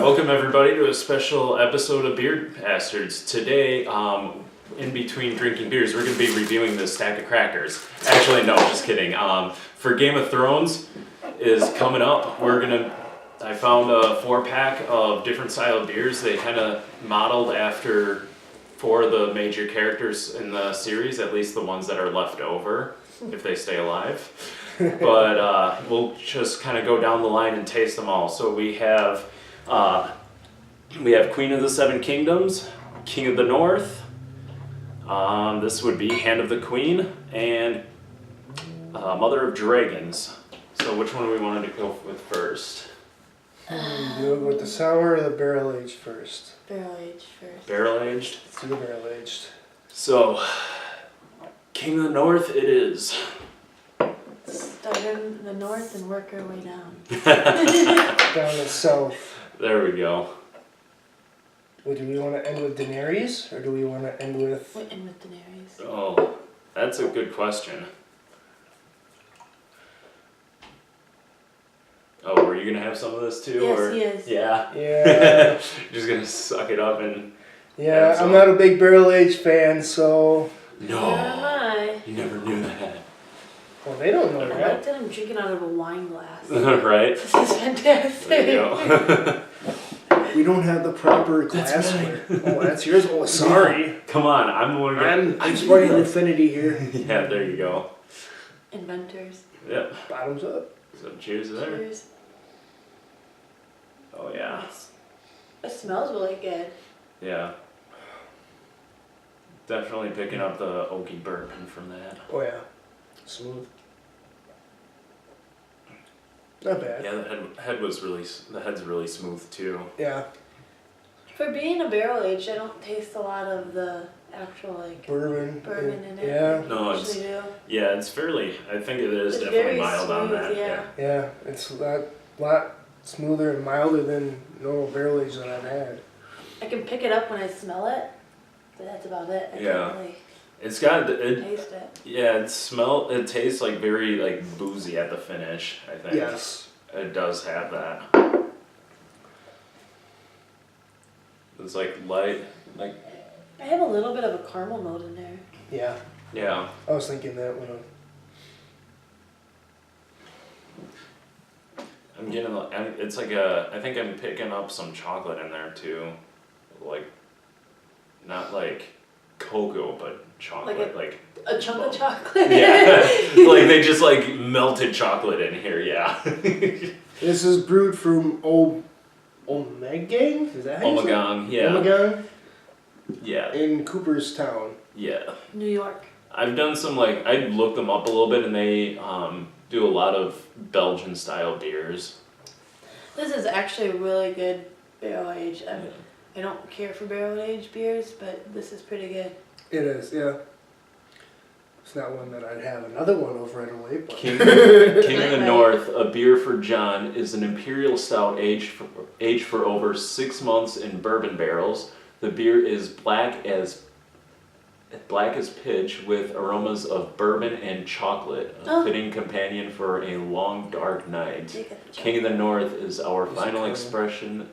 Welcome everybody to a special episode of Beer Bastards. Today, in between drinking beers, we're going to be reviewing this stack of crackers. Actually, no, just kidding. For Game of Thrones is coming up. I found a 4-pack of different style beers. They kind of modeled after 4 of the major characters in the series, at least the ones that are left over, if they stay alive. But we'll just kind of go down the line and taste them all. So we have Queen of the Seven Kingdoms, King of the North. This would be Hand of the Queen, and Mother of Dragons. So which one do we want to go with first? You go with the sour or the barrel aged first? Barrel aged first. Barrel aged? Let's do the barrel aged. So, King of the North it is. Start in the north and work our way down. Down the south. There we go. Well, do we want to end with Daenerys or do we want to end with... We'll end with Daenerys. Oh, that's a good question. Oh, were you going to have some of this too? Yes, or? he is. Yeah? Yeah. You're just going to suck it up and... Yeah, I'm not a big barrel aged fan, so... Neither am No, I. you never knew that. Well, they don't know I that. like that I'm drinking out of a wine glass. Right? This is fantastic. There you go. We don't have the proper glassware. Oh, that's yours? Oh, sorry. Come on, I'm the one I'm sporting Infinity here. Yeah, there you go. Inventors. Yep. Bottoms up. So cheers there. Cheers. Oh yeah. It smells really good. Yeah. Definitely picking up the oaky bourbon from that. Oh, yeah. Smooth. Not bad. Yeah, the head's really smooth too. Yeah. For being a barrel aged, I don't taste a lot of the actual Bourbon. bourbon in it. Yeah. No, I it's usually do. yeah, it's fairly. I think it is It's definitely very mild on smooth, that. yeah. Yeah, it's a lot smoother and milder than normal barrel aged that I've had. I can pick it up when I smell it, but that's about it. I Yeah. can't really It's got it. taste it. Yeah, it tastes like very like boozy at the finish. I think. Yes. It does have that. It's like light, like I have a little bit of a caramel note in there. Yeah. yeah. I was thinking that when I'm getting. It's like I think I'm picking up some chocolate in there too, like not like cocoa, but chocolate, like A chunk of chocolate. yeah, like they just like melted chocolate in here. Yeah. This is brewed from Ommegang? Is that how you say it? Ommegang, yeah. Ommegang Yeah. in Cooperstown. Yeah. New York. I've done some I looked them up a little bit, and they do a lot of Belgian style beers. This is actually a really good barrel aged. I don't care for barrel aged beers, but this is pretty good. It is, yeah. It's not one that I'd have another one over right away, but King of the North, a beer for John, is an imperial stout aged for over 6 months in bourbon barrels. The beer is black as pitch with aromas of bourbon and chocolate, a fitting companion for a long dark night. King of the North is our final expression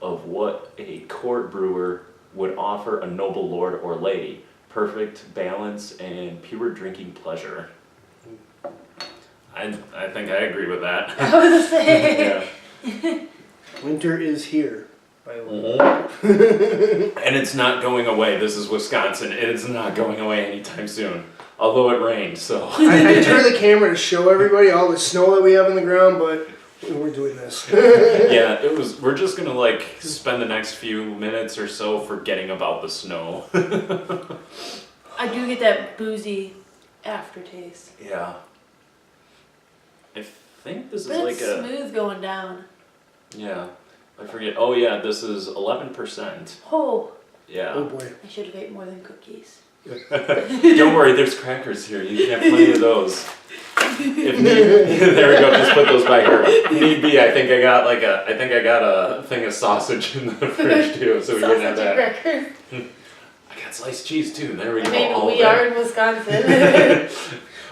of what a court brewer would offer a noble lord or lady. Perfect balance and pure drinking pleasure. I think I agree with that. I was gonna say. Yeah. winter is here, by the way. And it's not going away. This is Wisconsin. It's not going away anytime soon. Although it rained, so. I turned the camera to show everybody all the snow that we have on the ground, but we're doing this. Yeah, we're just gonna spend the next few minutes or so forgetting about the snow. I do get that boozy aftertaste. Yeah. I think this But is it's smooth going down. yeah. I forget. Oh yeah, this is 11%. Oh, Yeah. Oh boy. I should have ate more than cookies. Don't worry, there's crackers here. You can have plenty of those. If need, there we go. Just put those back here. If need be, I think I got a thing of sausage in the fridge too, so we can have that. Crackers. I got sliced cheese too. There we go. I mean, all we there. are in Wisconsin.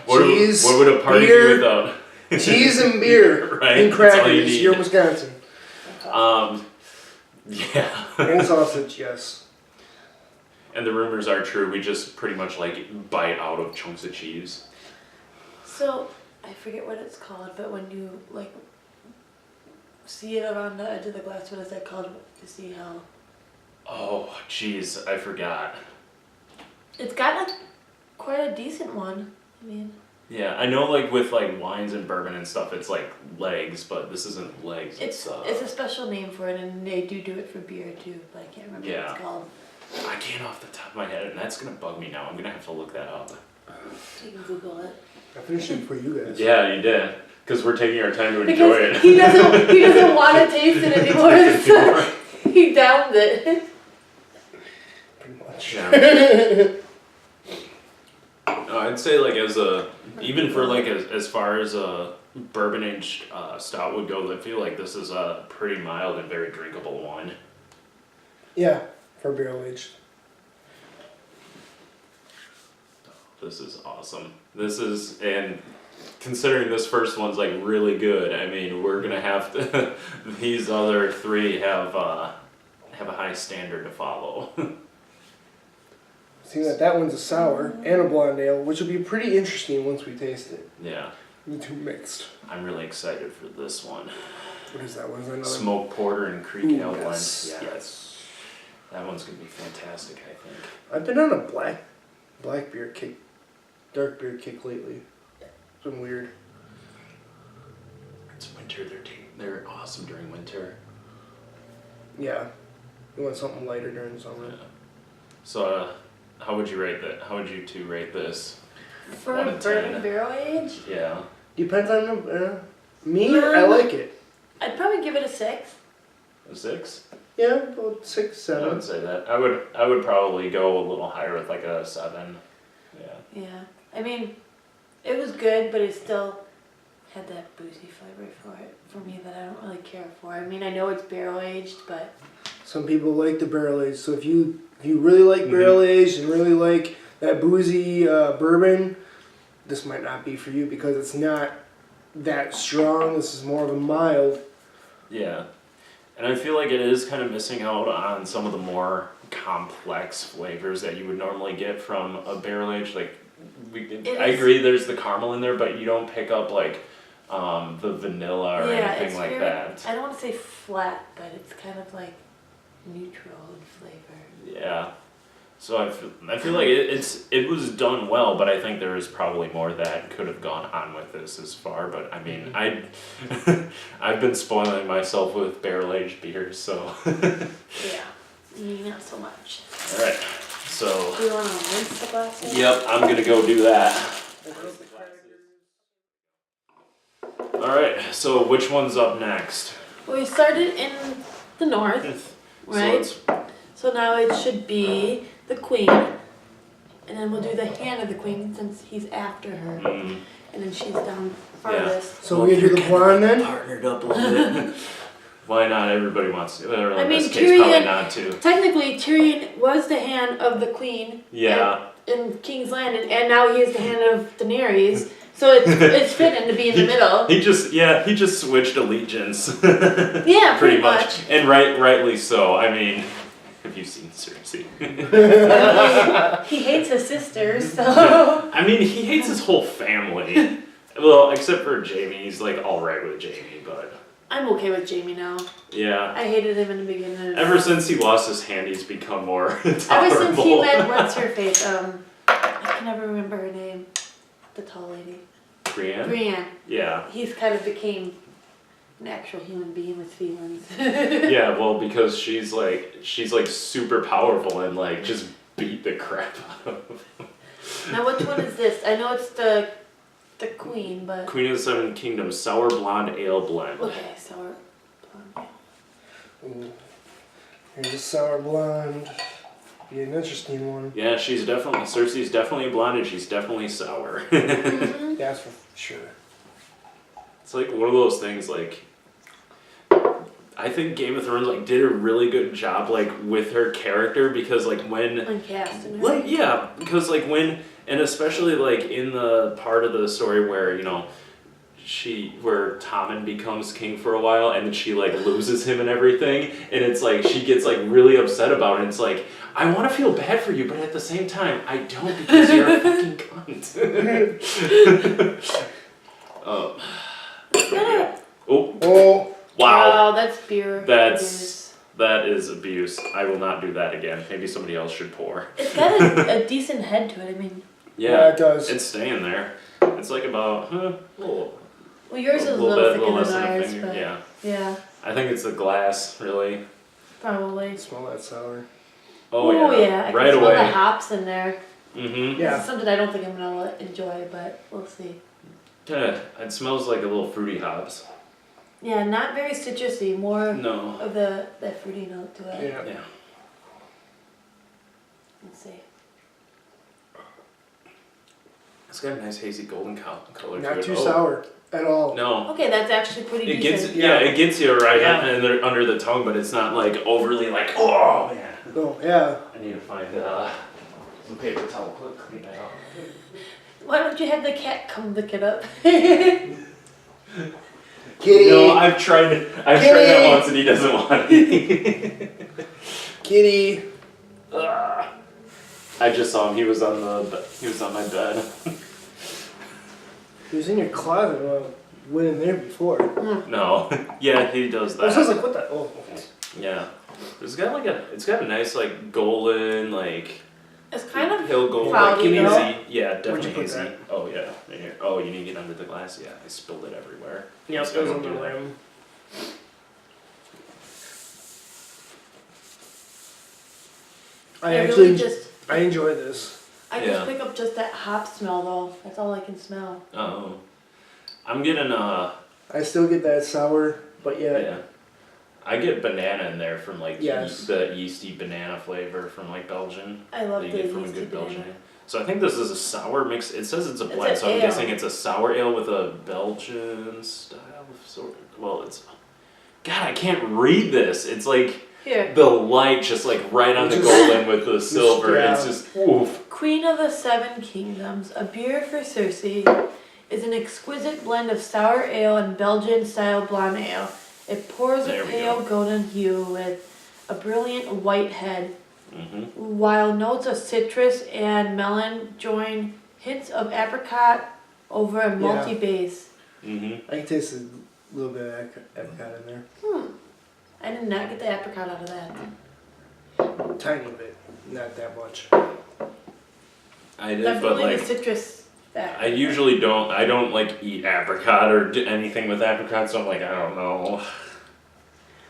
Cheese, what would a party beer, be without? Cheese and beer Right, and that's all you crackers. need. You're in Wisconsin. Yeah. And sausage, yes. And the rumors are true. We just pretty much like bite out of chunks of cheese. So I forget what it's called, but when you like see it around the edge of the glass, what is that called? To see how Oh, jeez, I forgot. it's got like quite a decent one. I mean, Yeah, I know like with like wines and bourbon and stuff, it's like legs, but this isn't legs. it's a special name for it, and they do it for beer too, but I can't remember what Yeah. it's called. I can't off the top of my head, and that's gonna bug me now. I'm gonna have to look that up. You can Google it. I finished it for you guys. Yeah, you did, because we're taking our time to enjoy Because it. he doesn't want to taste it anymore, so he downed it. Pretty much. Yeah. No, I'd say like even for like as far as a bourbon aged stout would go, I feel like this is a pretty mild and very drinkable one. Yeah, for barrel aged. This is awesome. And considering this first one's like really good, I mean, we're gonna have to. These other three have a high standard to follow. Seeing that one's a sour and a blonde ale, which will be pretty interesting once we taste it. Yeah, The two mixed. I'm really excited for this one. What is that one? Is that another? Smoked porter and creek Ooh, ale blend. yes. Yes, that one's gonna be fantastic. I think. I've been on a black beer kick, dark beer kick lately. It's been weird. It's winter. They're awesome during winter. Yeah. You want something lighter during the summer. Yeah. So, how would you rate that? How would you two rate this? For 1 a to 10. bourbon barrel age, Yeah. Depends on the. Me, I like it. I'd probably give it a 6. A 6? Yeah, about 6, I 7. would say that. I would probably go a little higher with like a 7. Yeah. Yeah, I mean, it was good, but it still had that boozy flavor for me that I don't really care for. I mean, I know it's barrel aged, but Some people like the barrel aged, so if you really like barrel aged and really like that boozy bourbon, this might not be for you because it's not that strong. This is more of a mild. Yeah. And I feel like it is kind of missing out on some of the more complex flavors that you would normally get from a barrel aged. Like, I agree, there's the caramel in there, but you don't pick up like the vanilla or anything it's like very, that. I don't want to say flat, but it's kind of like neutral in flavor. Yeah. So I feel like it was done well, but I think there is probably more that could have gone on with this as far. But I mean, I've been spoiling myself with barrel aged beers, so. Yeah, me not so much. All right. So. Do you want to rinse the glasses? Yep, I'm gonna go do that. All right. So which one's up next? Well, we started in the north, right? So now it should be the queen, and then we'll do the hand of the queen since he's after her, and then she's down farthest. So we do the blonde then? Partnered up a little bit. Why not? Everybody wants to. Or I in mean, this case, probably Tyrion- not to. Technically, Tyrion was the hand of the queen Yeah. in King's Landing, and now he is the hand of Daenerys. So it's fitting to be in the middle. He just switched allegiance. Yeah, pretty much. And rightly so. I mean, have you seen Cersei? He hates his sisters, so. I mean, he hates his whole family. Well, except for Jaime. He's like all right with Jaime, but I'm okay with Jaime now. yeah. I hated him in the beginning. Ever since he lost his hand, he's become more tolerable. Ever since he met what's her face, I can never remember her name. The tall lady. Brienne? Brienne. Yeah. He's kind of became an actual human being with feelings. Yeah, well, because she's like super powerful and like just beat the crap out of him. Now, which one is this? I know it's the queen, but Queen of the Seven Kingdoms, sour blonde ale blend. okay, sour blonde. Ooh. Here's a sour blonde. Be an interesting one. Yeah, Cersei's definitely a blonde and she's definitely sour. Mm-hmm. That's for sure. It's like one of those things like I think Game of Thrones like did a really good job like with her character because like when Uncast and like yeah, because like when and especially like in the part of the story where, you know, where Tommen becomes king for a while, and then she like loses him and everything, and it's like she gets like really upset about it. And it's like, I want to feel bad for you, but at the same time, I don't, because you're a fucking cunt. Oh, Wow, that's beer. that is abuse. I will not do that again. Maybe somebody else should pour. It's got a decent head to it. I mean. yeah, it does. It's staying there. It's like about Well, yours is a little bit, thicker less than than a ours, finger. but Yeah. yeah, I think it's the glass, really. probably. Smell that sour. Oh Ooh, yeah. I Right can smell away. the hops in there. Mm-hmm. Yeah. This is something I don't think I'm gonna enjoy, but we'll see. It smells like a little fruity hops. Yeah, not very citrusy. More No. of that fruity note to it. Yeah. Yeah. Let's see. It's got a nice hazy golden color to it. Not too sour at all. No. Okay, that's actually pretty It decent. gets it gets you right Yeah. under the tongue, but it's not like overly like, oh man. Oh, yeah. I need to find some paper towel quick, clean that up. Why don't you have the cat come lick it up? Kitty. No, I've tried that once and he doesn't want it. Kitty. I just saw him. He was on my bed. He was in your closet. Went in there before. No. Yeah, he does I was that. just like, what the? Oh. Yeah. It's got a nice like golden like It's kind of pale gold cloudy, like though. hazy. Yeah, Where'd you definitely put hazy. that? Oh yeah. Right here. Oh, you need to get under the glass? Yeah, I spilled it everywhere. Yeah, So it was I on don't the do that. rim. I really actually, just I enjoy this. I Yeah. just pick up just that hop smell though. That's all I can smell. Oh. I'm getting I still get that sour, but yeah. I get banana in there from like Yes. the yeasty banana flavor from like Belgian. I love that the you get from a yeasty good banana. Belgian. So I think this is a sour mix. It says it's a It's blend, an so I'm ale. guessing it's a sour ale with a Belgian style of sort. Well, it's. God, I can't read this. It's like Here, the light just like right on the Just- golden with the silver. yeah. It's just oof. Queen of the Seven Kingdoms, a beer for Cersei, is an exquisite blend of sour ale and Belgian-style blonde ale. It pours There a we pale go. golden hue with a brilliant white head, Mhm. while notes of citrus and melon join hints of apricot over a malty base. Mhm. I can taste a little bit of apricot in there. I did not get the apricot out of that. Tiny bit, not that much. I did, but Definitely like the citrus. I usually don't. I don't like eat apricot or do anything with apricot. So I'm like, I don't know.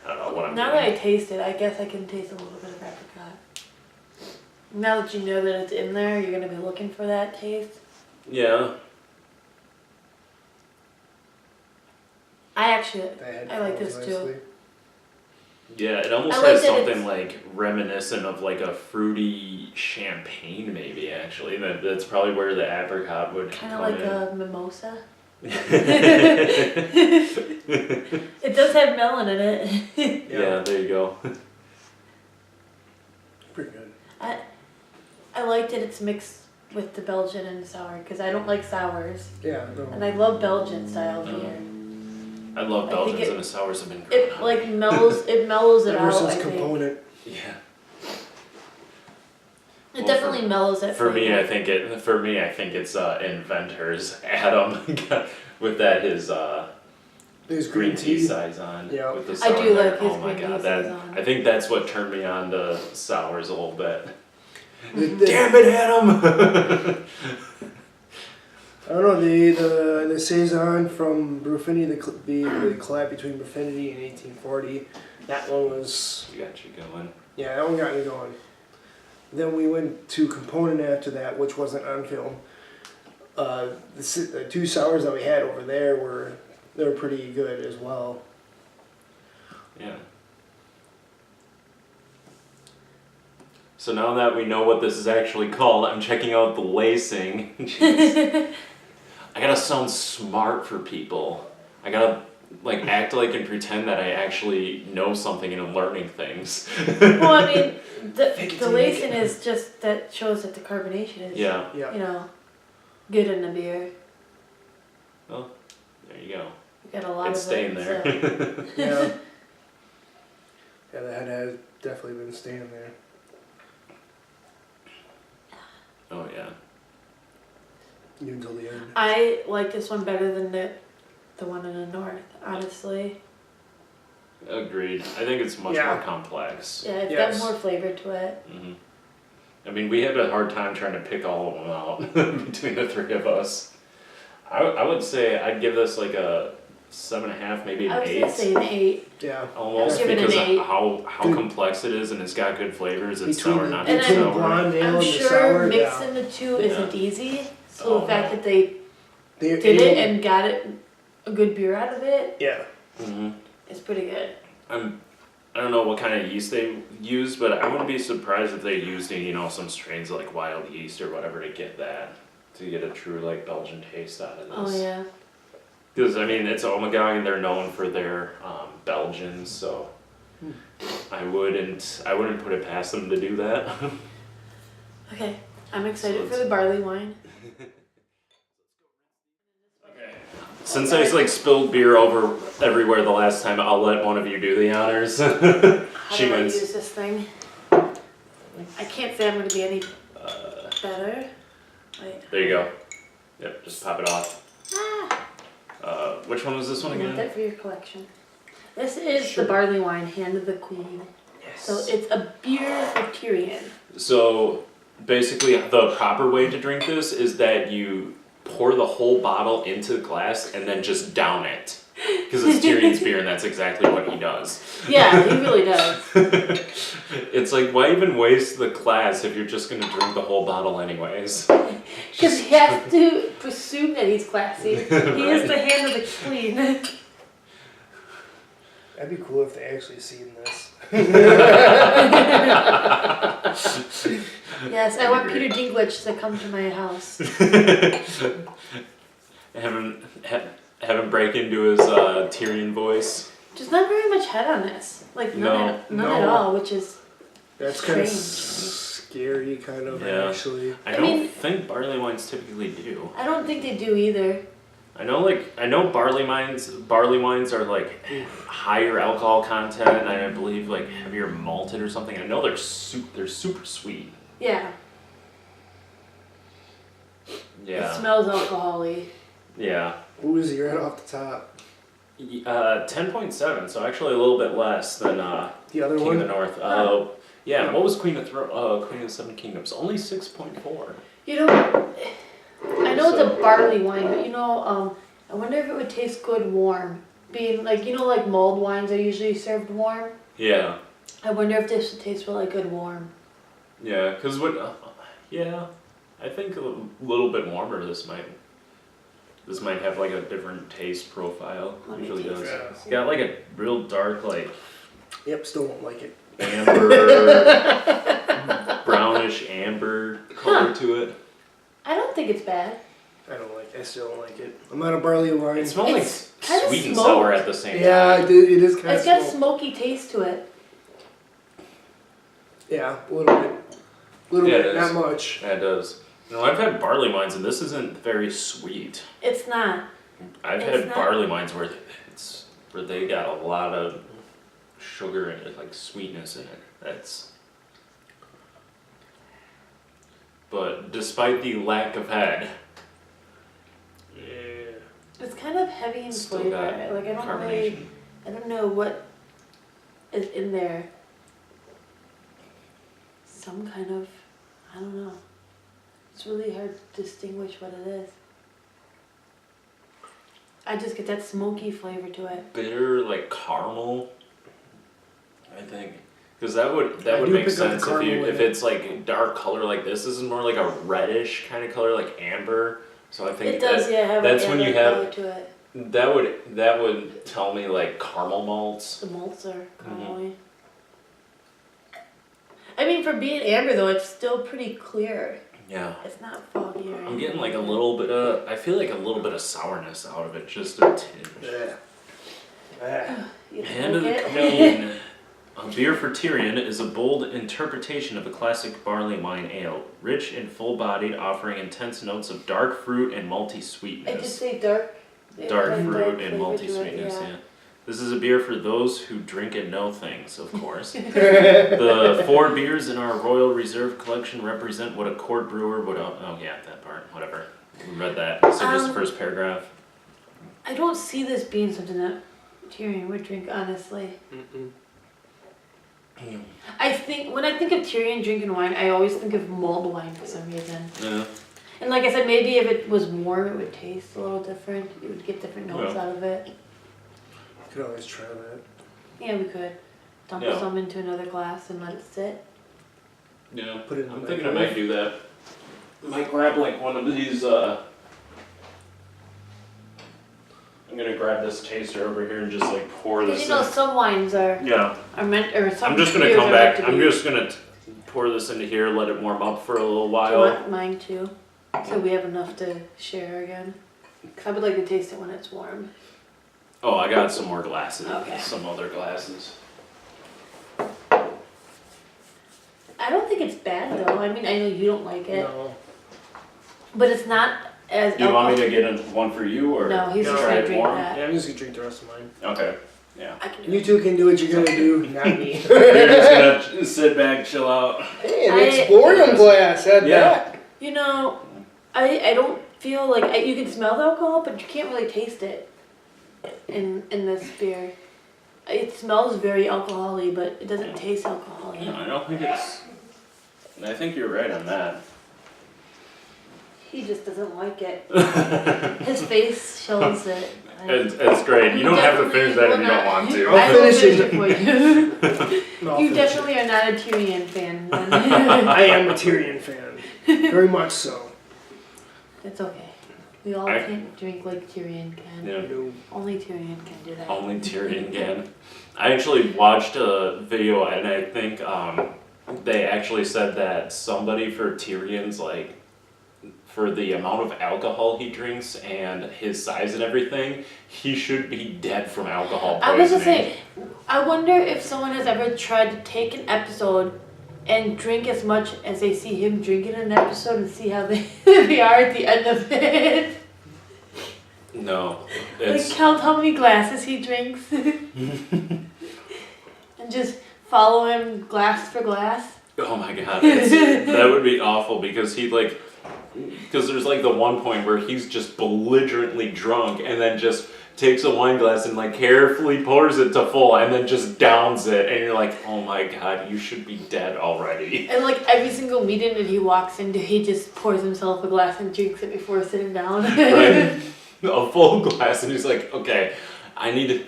I don't know what I'm Now doing. that I taste it, I guess I can taste a little bit of apricot. Now that you know that it's in there, you're gonna be looking for that taste. Yeah. I actually, That head I like falls this too. nicely. Yeah, it almost I like has that something it's- like reminiscent of like a fruity champagne, maybe actually. That's probably where the apricot would Kind of come like in. a mimosa. It does have melon in it. Yeah, there you go. Pretty good. I like that it's mixed with the Belgian and sour because I don't like sours, Yeah, and no. I love Belgian style beer. I love I think Belgians it- and the sours have been great. It like mellows it mellows it Ever out. I since think component. Yeah. it Well, definitely mellows it. For me, I think it's inventors Adam with that his There's green tea size on Yeah. with the I sour do there. like his Oh my green god, tea that size on. I think that's what turned me on to sours a little bit. The- Damn it, Adam! I don't know, the Saison from Brewfinity, the collab between Brewfinity and 1840, that one was, You got you going. yeah, that one got me going. Then we went to Component after that, which wasn't on film. The two sours that we had over there were pretty good as well. Yeah. So now that we know what this is actually called, I'm checking out the lacing. Jeez. I gotta sound smart for people. I gotta like act like and pretend that I actually know something and I'm learning things. Well, I mean, Fake it the till you make lacing it. is just that shows that the carbonation is Yeah. Yeah. you know good in the beer. There you go. We got a lot It's of staying it, there. so. Yeah. Yeah, the head has definitely been staying there. Oh yeah. Even until the end. I like this one better than the one in the north, honestly. Agreed. I think it's much Yeah. more complex. Yeah, it's Yes. got more flavor to it. Hmm. I mean, we had a hard time trying to pick all of them out between the three of us. I would say I'd give this like a 7.5, maybe an I was 8. gonna say an 8. Yeah. Almost I'd give it an because of 8. how Good. complex it is, and it's got good flavors. It's Between sour, the, not And too between the sour. blonde ale I'm and the sure sour, mixing the two isn't easy. So Oh, the fact no. that they They're did it able- and got it a good beer out of it Yeah. Hmm. is pretty good. I don't know what kind of yeast they use, but I wouldn't be surprised if they used, some strains like wild yeast or whatever to get a true like Belgian taste out of this. Oh yeah. Because I mean, it's Ommegang and they're known for their Belgians, so I wouldn't put it past them to do that. Okay, I'm excited So for the barley wine. Okay. Since I spilled beer over everywhere the last time, I'll let one of you do the honors. How She do I wins. use this thing? I can't say I'm gonna be any better. Wait. There you go. Yep, just pop it off. Ah, Which one was this one I want again? that for your collection. This is Sure. the barley wine, Hand of the Queen. Yes. So it's a beer for Tyrion. So basically, the proper way to drink this is that you pour the whole bottle into the glass and then just down it. Because it's Tyrion's beer, and that's exactly what he does. Yeah, he really does. It's like, why even waste the glass if you're just going to drink the whole bottle anyways? Because he has to presume that he's classy. He is the Hand of the Queen. That'd be cool if they actually seen this. Yes, I want Peter Dinklage to come to my house. Have him break into his Tyrion voice. There's not very much head on this. Like, none No. at all, which is That's kind of strange. scary, kind of, Yeah. actually. I I don't mean- think barley wines typically do. I don't think they do either. I know barley wines are like higher alcohol content, and I believe like heavier malted or something. I know they're super sweet. Yeah. It Yeah. smells alcohol-y. Yeah. Boozy right off the top. 10.7, so actually a little bit less than The other King one? of the North. Yeah, what was Queen of the Seven Kingdoms? Only 6.4. You know, I know it's a barley wine, but I wonder if it would taste good warm. Being like, like mulled wines are usually served warm. Yeah. I wonder if this would taste really good warm. Yeah, because yeah, I think a little bit warmer this might have like a different taste profile. Let me Usually taste does. it. It's got like a real dark like Yep, still won't like it. amber, brownish amber color to it. I don't think it's bad. I still don't like it. I'm out of barley wine. It smells like It's kinda sweet and smoked. sour at the same Yeah, time. it is kind It's of got smoked. smoky taste to it. Yeah, a little bit. Yeah, it not is. much. Yeah, it does. I've had barley wines and this isn't very sweet. It's not. I've It's had not- barley wines where they got a lot of sugar in it, like sweetness in it. But despite the lack of head, Yeah. It's kind of heavy in it's still flavor. got Like I carbonation. don't know what is in there. Some kind of, I don't know. It's really hard to distinguish what it is. I just get that smoky flavor to it. Bitter, like caramel, I think. Because that would I do make pick up the sense caramel in if it. it's like dark color like this. This is more like a reddish kind of color, like amber. So I think It does, yeah, have that's a when you color have- to it. that would tell me like caramel malts. The malts are Mm-hmm. caramelly. I mean, for being amber though, it's still pretty clear. Yeah. It's not foggy or anything. I'm getting like a little bit of, I feel like a little bit of sourness out of it, just a tinge. Yeah. Ah. You Hand of like the it? Queen. A beer for Tyrion is a bold interpretation of a classic barley wine ale, rich and full-bodied, offering intense notes of dark fruit and malty I just sweetness. say dark. dark Like fruit dark and flavor multi to it, sweetness. yeah. Yeah. This is a beer for those who drink and know things, of course. The 4 beers in our Royal Reserve collection represent what a court brewer would. Oh yeah, that part. Whatever. We read that. So just the first paragraph. I don't see this being something that Tyrion would drink, honestly. I think when I think of Tyrion drinking wine, I always think of mulled wine for some reason. Yeah. And like I said, maybe if it was warm, it would taste a little different. You would get different notes out of it. Could always try that. Yeah, we could dump some into another glass and let it sit. Yeah. Put it in I'm the thinking I microwave. might do that. I might grab like one of these. I'm gonna grab this taster over here and just like pour Because this. you know, some wines are meant, or some I'm just gonna beers come are back. meant to I'm be- just gonna pour this into here, let it warm up for a little Do you while. want mine too? So we have enough to share again. 'Cause I would like to taste it when it's warm. Oh, I got some more glasses. Okay. Some other glasses. I don't think it's bad though. I mean, I know you don't like it, No. but it's not as. Do you want me to get one for you, or No, he's No. just try gonna it drink warm? that. Yeah, I'm just gonna drink the rest of mine. Okay. Yeah. I can do You it. two can do what you're gonna do, not me. You're just gonna sit back, chill out. Hey, an Exploreum glass at that. You know, I don't feel like you can smell the alcohol, but you can't really taste it in this beer. It smells very alcohol-y, but it doesn't taste alcohol-y. No, I don't think it's. I think you're right on that. He just doesn't like it. His face shows it. It's great. You don't have to finish that if you don't want to. I will finish finish it. it for you. No, I'll You finish definitely are not a Tyrion fan. it. Then. I am a Tyrion fan. Very much so. It's okay. We all can't drink like Tyrion can. Yeah. No. Only Tyrion can do that. Only Tyrion can. I actually watched a video, and I think they actually said that somebody for Tyrion's like, for the amount of alcohol he drinks and his size and everything, he should be dead from alcohol poisoning. I was gonna say, I wonder if someone has ever tried to take an episode and drink as much as they see him drinking in an episode and see how they are at the end of it. No, Like it's count how many glasses he drinks. And just follow him glass for glass. oh my god, that would be awful because because there's like the one point where he's just belligerently drunk and then just takes a wine glass and like carefully pours it to full and then just downs it, and you're like, oh my god, you should be dead already. And like every single meeting that he walks into, he just pours himself a glass and drinks it before sitting down. Right? A full glass, and he's like, okay, I mean,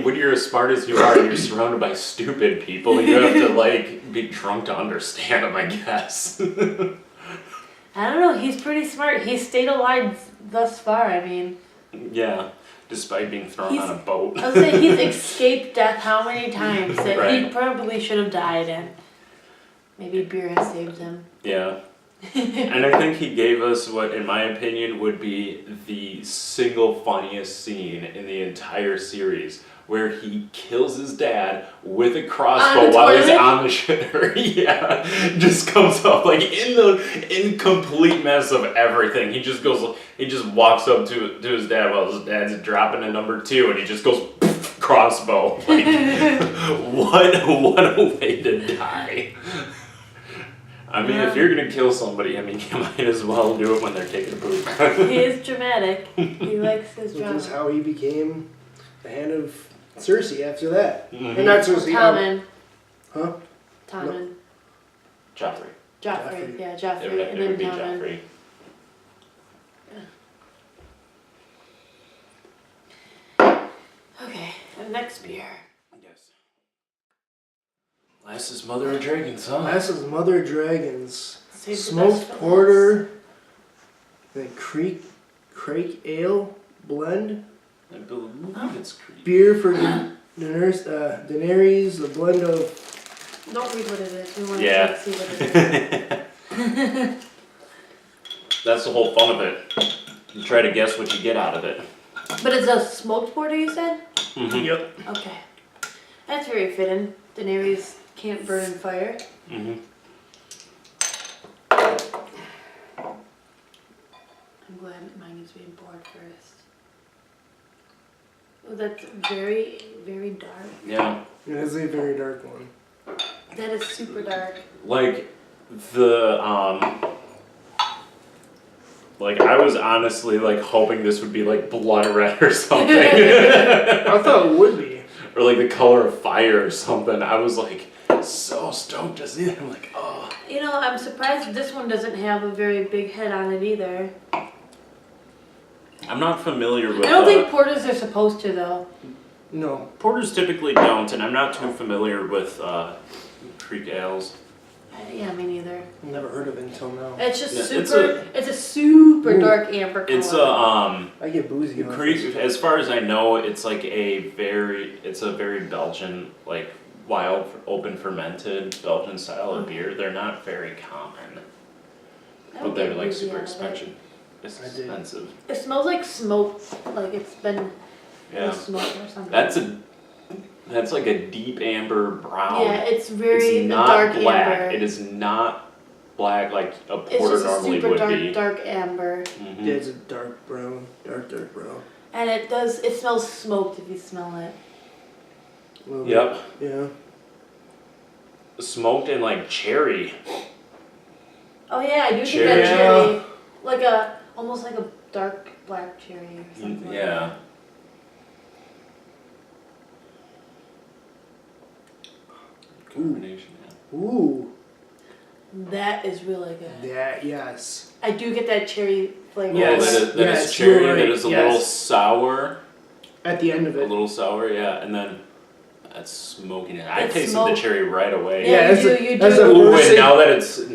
when you're as smart as you are, you're surrounded by stupid people. You have to like be drunk to understand them, I guess. I don't know, he's pretty smart. He's stayed alive thus far, I mean. Yeah, despite being thrown on a boat. I was saying he's escaped death how many times that he Right. probably should have died in. Maybe beer has saved him. Yeah. And I think he gave us what, in my opinion, would be the single funniest scene in the entire series, where he kills his dad with a crossbow On the while he's toilet? on the shitter. Yeah, just comes up like in the incomplete mess of everything. He just walks up to his dad while his dad's dropping a number 2, and he just goes crossbow. Like, what a way to die. I mean, if you're gonna kill somebody, I mean, you might as well do it when they're taking a poop. He is dramatic. He likes his Which drama. is how he became the hand of Cersei after that. Mhm. And not Cersei. Tommen. Huh? Tommen. Joffrey. Joffrey. Yeah, Joffrey. It and would then be Tommen. Joffrey. Okay, and next beer. Yes. Last is Mother of Dragons, huh? Last is Mother of Dragons. Save the best Smoked for porter. The Crake Ale blend. I believe it's Creed. Beer for Daenerys. A blend of. last. Don't read what it is. We want Yeah. to see what it is. That's the whole fun of it. You try to guess what you get out of it. But it's a smoked porter, you said? Mm-hmm. Yep. Okay. That's very fitting. Daenerys can't burn in fire. Mm-hmm. I'm glad mine is being poured first. Oh, that's very, very dark. Yeah. It is a very dark one. That is super dark. Like the like I was honestly like hoping this would be like blood red or something. I thought it would be. Or like the color of fire or something. I was like so stoked to see it. I'm like, oh. You know, I'm surprised this one doesn't have a very big head on it either. I'm not familiar with I don't think porters are supposed to though. No. porters typically don't, and I'm not too familiar with Creek ales. Yeah, me neither. Never heard of it until now. It's just Yeah, super. It's a super Ooh. dark amber color. It's a I get boozy. off Creek. this. As far as I know, it's like it's a very Belgian, like wild, open fermented Belgian style of beer. They're not very common, I don't but they're get like boozy super out of it. expensive. I did. Expensive. It smells like smoke, like it's been Yeah, smoke or something. that's like a deep amber brown. Yeah, it's very It's not dark black. amber. It is not black like a It's porter just a normally super would dark, be. dark amber, Mhm. Yeah, it's a dark brown. Dark brown. and it smells smoked if you smell it. A little Yep. bit. Yeah. Smoked and like cherry. Oh yeah, I do Cherry. think that cherry, like almost like a dark black cherry or something. like Yeah. that. Combination. Yeah. Ooh. That is really good. That yes. I do get that cherry flavor. Yes. That is Yes, cherry. you're That right, is a yes. little sour. At the end of A it. little sour, yeah, and then that's smoking it. I It's tasted smoke. the cherry right away. Yeah, as you a- do, you as do. a Ooh, person- and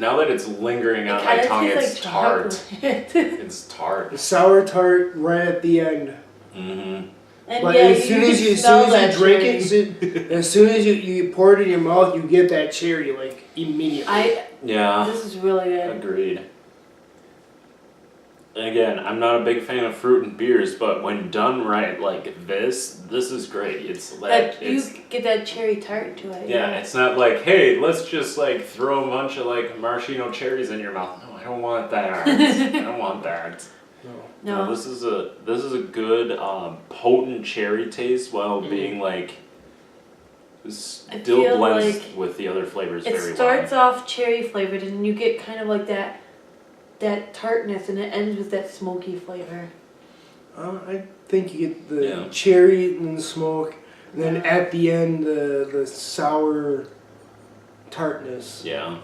now that it's lingering on my Kinda tongue, tastes it's like tart. chocolate. It's tart. The sour tart right at the end. Mm-hmm. And But yeah, as soon you as can you smell that drink cherry. it, as soon as you pour it in your mouth, you get that cherry like immediately. Yeah, This is really good. agreed. And again, I'm not a big fan of fruit and beers, but when done right, like this is great. It's like That you it's get that cherry tart to it. yeah, it's not like, hey, let's just like throw a bunch of like maraschino cherries in your mouth. No, I don't want that. I don't want that. No. No. This is a good potent cherry taste while being like still feel blends like with the other flavors It very starts well. off cherry flavored, and you get kind of like that tartness, and it ends with that smoky flavor. I think you get the Yeah. cherry and the smoke, and then Yeah. at the end the sour tartness. Yeah.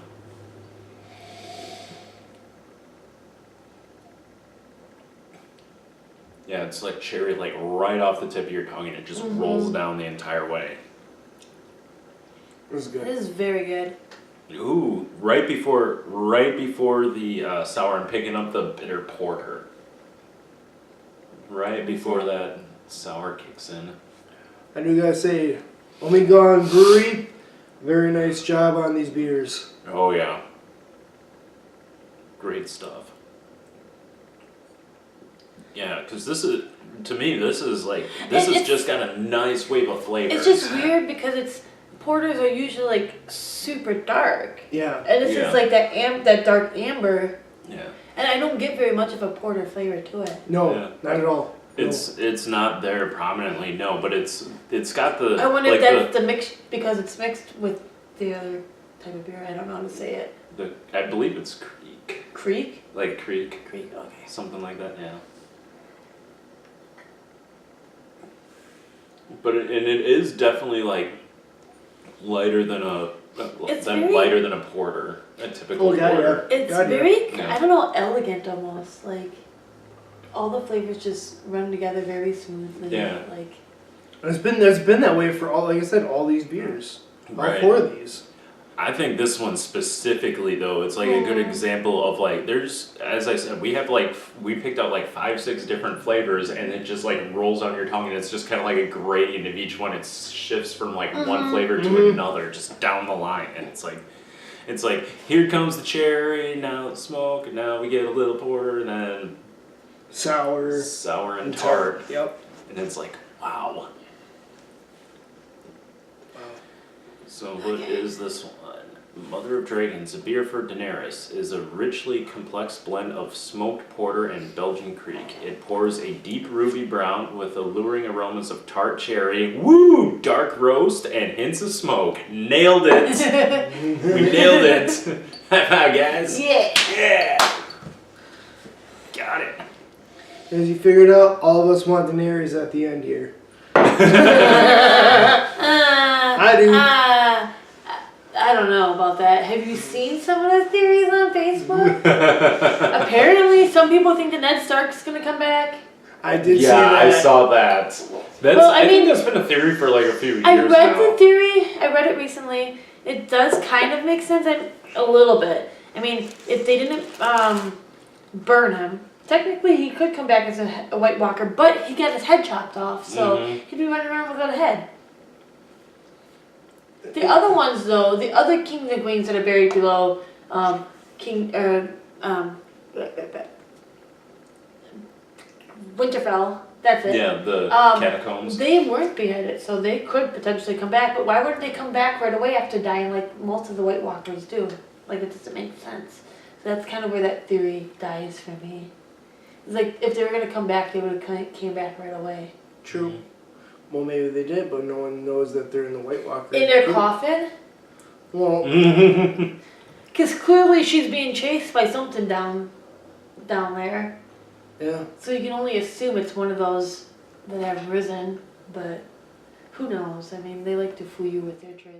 Yeah, it's like cherry like right off the tip of your tongue and it just rolls down the entire way. It was good. This is very good. Ooh, right before the sour and picking up the bitter porter. Right before that sour kicks in. I do gotta say, Ommegang Brewery, very nice job on these beers. Oh yeah. Great stuff. Yeah, because to me, this has It's- just got a nice wave of flavor. It's just weird because porters are usually like super dark, Yeah. and this Yeah. is like that dark amber, Yeah. and I don't get very much of a porter flavor to it. No, Yeah. not at all. It's not there prominently, no, but it's got the I wonder like if that's the mix because it's mixed with the other type of beer. I don't know how to say it. I believe it's Creek. Creek? Like Creek. Creek, okay. Something like that, yeah. But it is definitely like lighter than lighter than a porter, a typical Oh, God, porter. It's God, yeah. very, Yeah. I don't know, elegant almost. Like, all the flavors just run together very smoothly. Yeah. Like, It's been that way for all, like I said, all these beers. All Right. 4 of these. I think this one specifically though, it's like a good example of like there's, as I said, we picked out like 5-6 different flavors and it just like rolls on your tongue and it's just kind of like a gradient of each one. It shifts from like one flavor to another just down the line, and it's like here comes the cherry, now it's smoke, and now we get a little porter, and then Sour and tart, Yep. and it's like wow. So what is this one? Mother of Dragons, a beer for Daenerys, is a richly complex blend of smoked porter and Belgian Creek. It pours a deep ruby brown with alluring aromas of tart cherry, woo, dark roast, and hints of smoke. Nailed it! We nailed it! High five, guys! Yeah. Yeah! Got it. As you figured out, all of us want Daenerys at the end here. I do. I don't know about that. Have you seen some of the theories on Facebook? Apparently, some people think that Ned Stark's gonna come back. I did see Yeah, that. I saw that. That's, Well, I think that's been a theory for like a few years I read now. the theory. I read it recently. It does kind of make sense, a little bit. I mean, if they didn't burn him, technically he could come back as a White Walker, but he got his head chopped off, so he'd be running around without a head. The other ones, though, the other kings and queens that are buried below Winterfell, that's it. Yeah, the catacombs. They weren't beheaded, so they could potentially come back. But why wouldn't they come back right away after dying, like most of the White Walkers do? Like, it doesn't make sense. So that's kind of where that theory dies for me. It's like if they were gonna come back, they would have came back right away. True. Well, maybe they did, but no one knows that they're in the White Walker. In their coffin? Well, Because clearly she's being chased by something down there. yeah. So you can only assume it's one of those that have risen, but who knows? I mean, they like to fool you with their trailers.